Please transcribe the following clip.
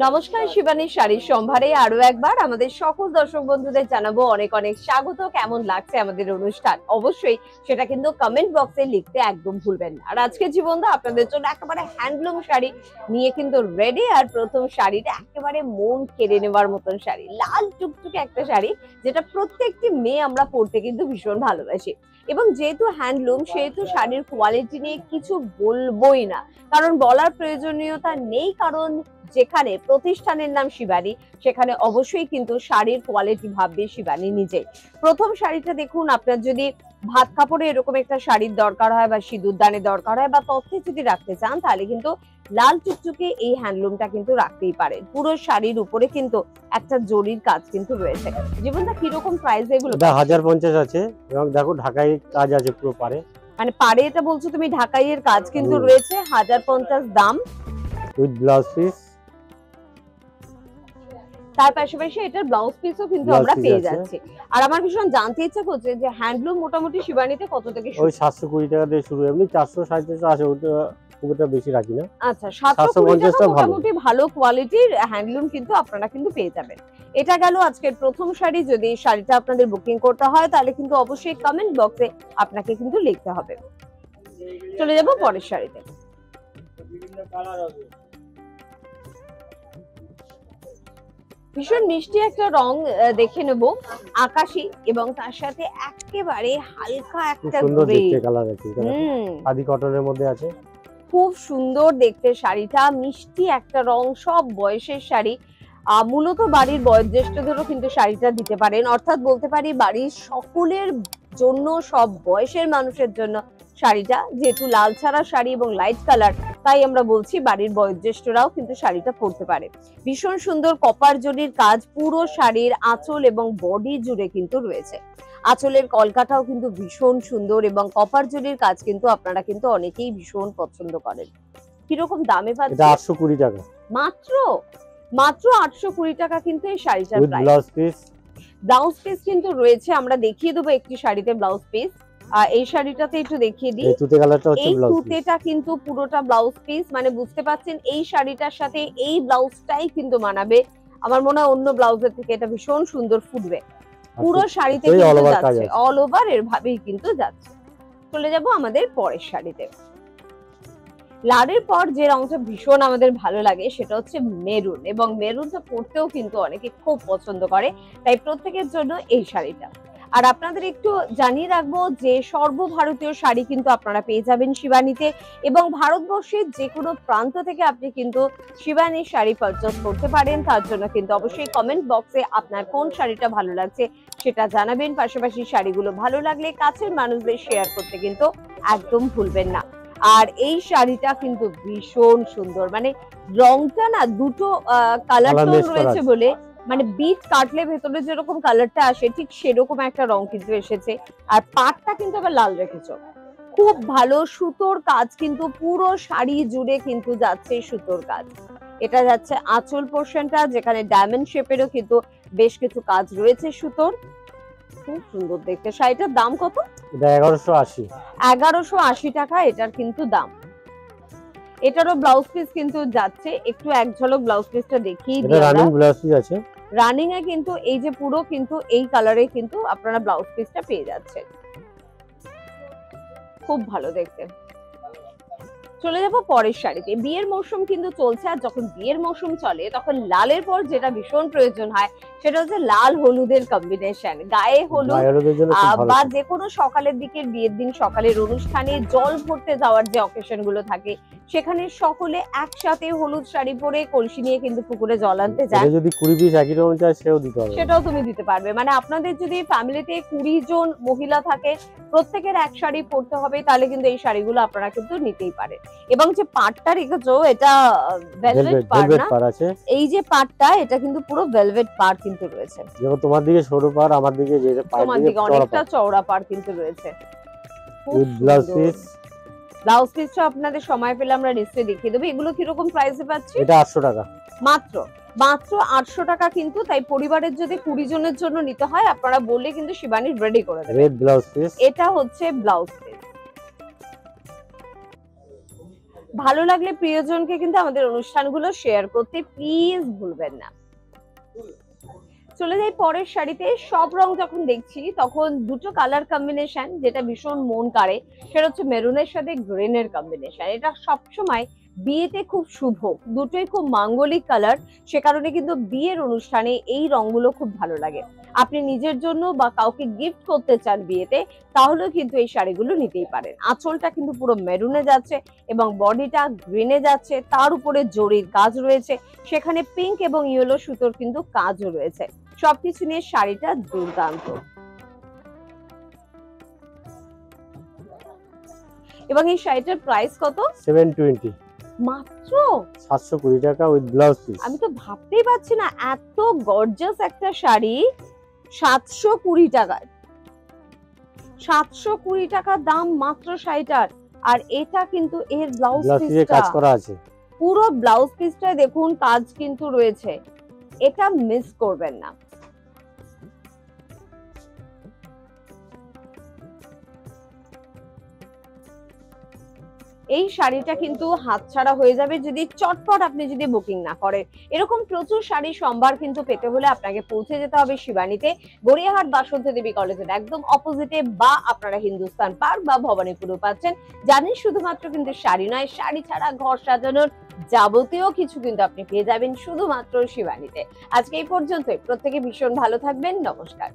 নমস্কার, শিবানীর শাড়ির সম্ভারে আরো একবার আমাদের সকল দর্শক বন্ধুদের জানাবো অনেক অনেক স্বাগত। কেমন লাগছে আমাদের অনুষ্ঠান অবশ্যই সেটা কিন্তু কমেন্ট বক্সে লিখতে একদম ভুলবেন না। আর আজকে জীবনদা আপনাদের জন্য একেবারে হ্যান্ডলুম শাড়ি নিয়ে কিন্তু রেডি। আর প্রথম শাড়িটা একেবারে মন কেড়ে নেওয়ার মতন শাড়ি, লাল টুকটুকে একটা শাড়ি যেটা প্রত্যেকটি মেয়ে আমরা পরতে কিন্তু ভীষণ ভালোবাসি। এবং যেহেতু হ্যান্ডলুম সেহেতু শাড়ির কোয়ালিটি নিয়ে কিছু বলবোই না, কারণ বলার প্রয়োজনীয়তা নেই। কারণ যেখানে প্রতিষ্ঠানের নাম শিবানী সেখানে অবশ্যই কিন্তু শাড়ির কোয়ালিটি ভাববে শিবানী নিজে। প্রথম শাড়িটা দেখুন, আপনার যদি ভাত কাপড়ে এরকম একটা শাড়ির দরকার হয় বা সিঁদুর দানে দরকার হয় বা তথ্যে যদি রাখতে চান, তাহলে কিন্তু লাল টুকটুকে এই হ্যান্ডলুমটা কিন্তু রাখতেই পারেন। পুরো শাড়ির উপরে কিন্তু একটা জরির কাজ কিন্তু রয়েছে। জীবনটা কিরকম প্রাইস এগুলো? 1050 আছে এবং দেখো ঢাকাই কাজ আছে পুরো পারে। মানে পারে এটা বলছো তুমি, ঢাকাইয়ের কাজ কিন্তু রয়েছে, 1050 দাম উইথ ব্লাউজ পিস। তার পাশাপাশি এটার ব্লাউজ পিসও কিন্তু আমরা পেয়ে যাচ্ছি। আর আমার ভীষণ জানতে ইচ্ছা করছে যে হ্যান্ডলুম মোটামুটি শিবানীতে কত থেকে শুরু? ওই 720 টাকা দিয়ে শুরু, এমনি 400 450 আছে, ওটা খুবটা বেশি রাখি না। আচ্ছা, 750 টাকা মোটামুটি ভালো কোয়ালিটির হ্যান্ডলুম কিন্তু আপনারা কিন্তু পেয়ে যাবেন। এটা গেল আজকের প্রথম শাড়ি। যদি শাড়িটা আপনাদের বুকিং করতে হয় তাহলে কিন্তু অবশ্যই কমেন্ট বক্সে আপনাকে কিন্তু লিখতে হবে। চলে যাব পরের শাড়িতে। ভীষণ মিষ্টি একটা রং দেখে নেব, আকাশী, এবং তার সাথে একেবারে হালকা একটা সুন্দর গ্রে দেখতে কালার আছে। আদি কটনের মধ্যে আছে, খুব সুন্দর দেখতে শাড়িটা। মিষ্টি একটা রং, সব বয়সের শাড়ি। মূলত বাড়ির বয়োজ্যেষ্ঠদেরও কিন্তু শাড়িটা দিতে পারেন, অর্থাৎ বলতে পারি বাড়ির সকলের জন্য, সব বয়সের মানুষের জন্য শাড়িটা। যেহেতু লাল ছাড়া শাড়ি এবং লাইট কালার, তাই আমরা বলছি বাড়ির বয়োজ্যেষ্ঠরাও কিন্তু শাড়িটা পরতে পারে। ভীষণ সুন্দর কপার জরির কাজ পুরো শাড়ির আঁচল এবং বডি জুড়ে কিন্তু রয়েছে। আঁচলের কলকাটাও কিন্তু ভীষণ সুন্দর এবং কপার জরির কাজ কিন্তু আপনারা কিন্তু অনেকেই ভীষণ পছন্দ করেন। কিরকম দামে পাচ্ছেন? এটা 820 টাকা মাত্র। মাত্র 820 টাকা কিন্তু এই শাড়িটার price. Blouse piece. Blouse piece কিন্তু রয়েছে, আমরা দেখিয়ে দেবো একটি শাড়িতে ব্লাউজ পিস। এই শাড়িটাতে একটু দেখিয়ে দিই। তুতে কালারটা হচ্ছে এই ব্লাউজ পিস। তুতেটা কিন্তু পুরোটা ব্লাউজ পিস, মানে বুঝতে পাচ্ছেন এই শাড়িটার সাথে এই ব্লাউজটাই কিন্তু মানাবে। আমার মনে হয় অন্য ব্লাউজের থেকে এটা ভীষণ সুন্দর ফুটবে। পুরো শাড়িতে কিন্তু যাচ্ছে, অল ওভার এর ভাবেই কিন্তু যাচ্ছে। চলে যাব আমাদের পরের শাড়িতে। লালের পর যে রংটা ভীষণ আমাদের ভালো লাগে সেটা হচ্ছে মেরুন, এবং মেরুনটা পরতেও কিন্তু অনেকে খুব পছন্দ করে, তাই প্রত্যেকের জন্য এই শাড়িটা। আর আপনাদের একটু জানিয়ে রাখবো যে সর্বভারতীয় শাড়ি কিন্তু আপনারা পেয়ে যাবেন শিবানীতে, এবং ভারতবর্ষের যে কোনো প্রান্ত থেকে আপনি কিন্তু শিবানীর শাড়ি পারচেজ করতে পারেন। তার জন্য কিন্তু অবশ্যই কমেন্ট বক্সে আপনার কোন শাড়িটা ভালো লাগছে সেটা জানাবেন। পাশাপাশি শাড়িগুলো ভালো লাগলে কাছের মানুষদের শেয়ার করতে কিন্তু একদম ভুলবেন না। আর এই শাড়িটা কিন্তু ভীষণ সুন্দর, মানে রংটা না দুটো কালার টোন রয়েছে বলে, মানে বিট কাটলে ভেতরে যেরকম কালারটা আসে ঠিক সেরকম একটা রং কিন্তু এসেছে। আর পাটটা কিন্তু আবার লাল রেখেছো, খুব ভালো সুতোর কাজ কিন্তু পুরো শাড়ি জুড়ে কিন্তু যাচ্ছে সুতোর কাজ। এটা যাচ্ছে আঁচল পোর্শনটা, যেখানে ডায়মন্ড শেপেরও কিন্তু বেশ কিছু কাজ রয়েছে সুতোর। খুব সুন্দর দেখতে। শাড়িটার দাম কত? এটা 1180। 1180 টাকা এটার কিন্তু দাম। এটারও ব্লাউজ পিস কিন্তু যাচ্ছে, একটু এক ঝলক ব্লাউজ পিসটা দেখিয়ে দিই। রানিং ব্লাউজ পিস আছে, রানিং এ কিন্তু এই যে পুরো কিন্তু এই কালারে কিন্তু আপনারা ব্লাউজ পিসটা পেয়ে যাচ্ছেন। খুব ভালো দেখতে। চলে যাব পরের শাড়িতে। বিয়ের মৌসুম কিন্তু চলছে, আর যখন বিয়ের মৌসুম চলে তখন লালের পর যেটা ভীষণ প্রয়োজন হয় সেটা হচ্ছে লাল হলুদের কম্বিনেশন। গায়ে হলুদ বা যে কোনো সকালের দিকের বিয়ের দিন সকালের অনুষ্ঠানে জল ভরতে যাওয়ার যে অকেশন গুলো থাকে সেখানে সকলে একসাথে হলুদ শাড়ি পরে কলসি নিয়ে কিন্তু পুকুরে জল আনতে যায়। যদি 20 পিস একই রকম চাই সেও দিতে পারবে, সেটাও তুমি দিতে পারবে। মানে আপনাদের যদি ফ্যামিলিতে 20 জন মহিলা থাকে, প্রত্যেকের এক শাড়ি পরতে হবে, তাহলে কিন্তু এই শাড়িগুলো আপনারা কিন্তু নিতেই পারেন। এবং যে পাটটা রেখেছো এটা ভেলভেট পাড় না, এই যে পাটটা এটা কিন্তু পুরো ভেলভেট পাড় কিন্তু রয়েছে। যেমন তোমার দিকে সরু পাড়, আমার দিকে যে তোমার দিকে অনেকটা চওড়া পাড় কিন্তু রয়েছে। Blouse piece. ব্লাউজ পিসটা আপনাদের সময় পেলে আমরা লিস্টে দেখিয়ে দেবো। এগুলো কিরকম প্রাইসে পাচ্ছি? এটা 800 টাকা মাত্র। মাত্র 800 টাকা কিন্তু। তাই পরিবারের যদি 20 জনের জন্য নিতে হয় আপনারা বললে কিন্তু শিবানী রেডি করে দেবে। Red blouse piece. এটা হচ্ছে ব্লাউজ পিস। ভালো লাগলে প্রিয়জনকে কিন্তু আমাদের অনুষ্ঠানগুলো শেয়ার করতে প্লিজ ভুলবেন না। চলে যাই পরের শাড়িতে। সব রং যখন দেখছি তখন দুটো কালার কম্বিনেশন যেটা ভীষণ মন কাড়ে, সেটা হচ্ছে মেরুনের সাথে গ্রিনের কম্বিনেশন। এটা সবসময় বিয়েতে খুব শুভ, দুটোই খুব মাঙ্গলিক কালার, সে কারণে কিন্তু বিয়ের অনুষ্ঠানে এই রংগুলো খুব ভালো লাগে। আপনি নিজের জন্য বা কাউকে গিফট করতে চান বিয়েতে, তাহলেও কিন্তু এই শাড়িগুলো নিতেই পারেন। আঁচলটা কিন্তু পুরো মেরুনে যাচ্ছে এবং বডিটা গ্রিনে যাচ্ছে, তার উপরে জরির কাজ রয়েছে, সেখানে পিঙ্ক এবং ইয়েলো সুতোর কিন্তু কাজও রয়েছে। সবকিছু নিয়ে শাড়িটা দুর্দান্ত। এবং এই শাড়িটার প্রাইস কত? 720, মাত্র 720 টাকা উইথ ব্লাউজ পিস। আমি তো ভাবতেই পারছি না, এত গর্জিয়াস একটা শাড়ি 720 টাকায়। 720 টাকা দাম মাত্র শাড়িটার। আর এটা কিন্তু এর ব্লাউজ পিসে কাজ করা আছে, পুরো ব্লাউজ পিসটায় দেখুন কাজ কিন্তু রয়েছে, এটা মিস করবেন না। এই শাড়িটা কিন্তু হাতছাড়া হয়ে যাবে যদি চটপট আপনি যদি বুকিং না করেন। এরকম প্রচুর শাড়ি সম্ভার কিন্তু পেতে হলে আপনাকে পৌঁছে যেতে হবে শিবানীতে, গড়িয়াহাট বাসন্তী দেবী কলেজের একদম অপোজিটে, বা আপনারা হিন্দুস্তান পার্ক বা ভবানীপুরে পাচ্ছেন। জানেন শুধুমাত্র কিন্তু শাড়ি নয়, শাড়ি ছাড়া ঘর সাজানোর যাবতীয় কিছু কিন্তু আপনি পেয়ে যাবেন শুধুমাত্র শিবানীতে। আজকে এই পর্যন্তই। প্রত্যেকে ভীষণ ভালো থাকবেন। নমস্কার।